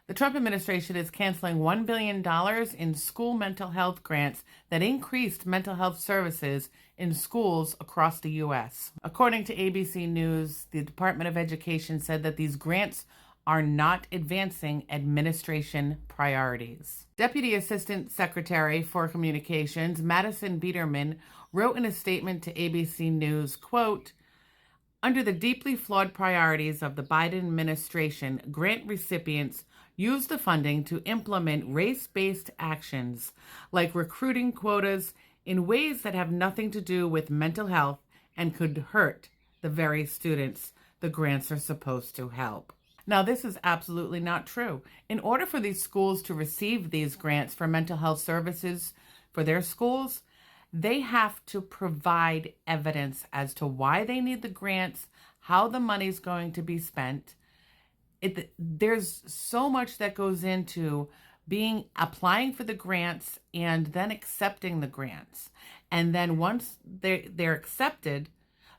The Trump administration is canceling $1 billion in school mental health grants that increased mental health services in schools across the U.S. According to ABC News, the Department of Education said that these grants are not advancing administration priorities. Deputy Assistant Secretary for Communications, Madison Biederman, wrote in a statement to ABC News, quote, "Under the deeply flawed priorities of the Biden administration, grant recipients use the funding to implement race-based actions like recruiting quotas in ways that have nothing to do with mental health and could hurt the very students the grants are supposed to help." Now, this is absolutely not true. In order for these schools to receive these grants for mental health services for their schools, they have to provide evidence as to why they need the grants, how the money's going to be spent. There's so much that goes into applying for the grants and then accepting the grants. And then once they're accepted,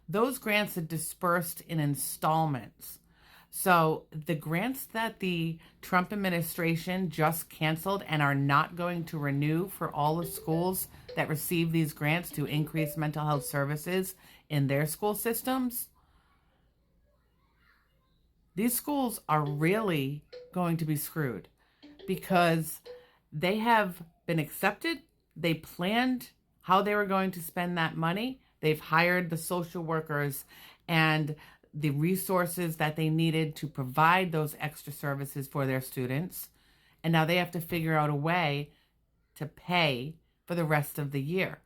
those grants are dispersed in installments. So the grants that the Trump administration just canceled and are not going to renew for all the schools that receive these grants to increase mental health services in their school systems, these schools are really going to be screwed because they have been accepted. They planned how they were going to spend that money. They've hired the social workers and the resources that they needed to provide those extra services for their students. And now they have to figure out a way to pay for the rest of the year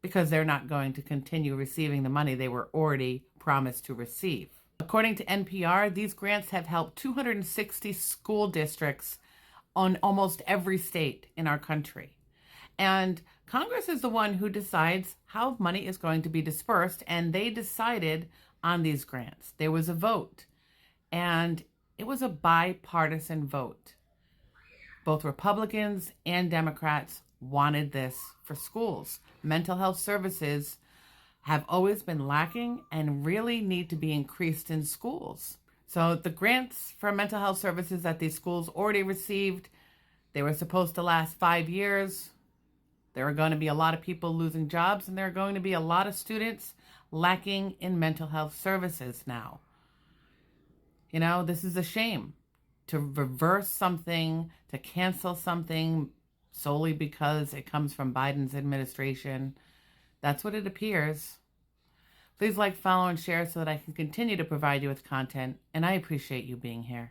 because they're not going to continue receiving the money they were already promised to receive. According to NPR, these grants have helped 260 school districts on almost every state in our country. And Congress is the one who decides how money is going to be dispersed, and they decided on these grants. There was a vote, and it was a bipartisan vote. Both Republicans and Democrats wanted this for schools. Mental health services have always been lacking and really need to be increased in schools. So the grants for mental health services that these schools already received, they were supposed to last 5 years. There are going to be a lot of people losing jobs, and there are going to be a lot of students lacking in mental health services now. You know, this is a shame to reverse something, to cancel something solely because it comes from Biden's administration. That's what it appears. Please like, follow, and share so that I can continue to provide you with content, and I appreciate you being here.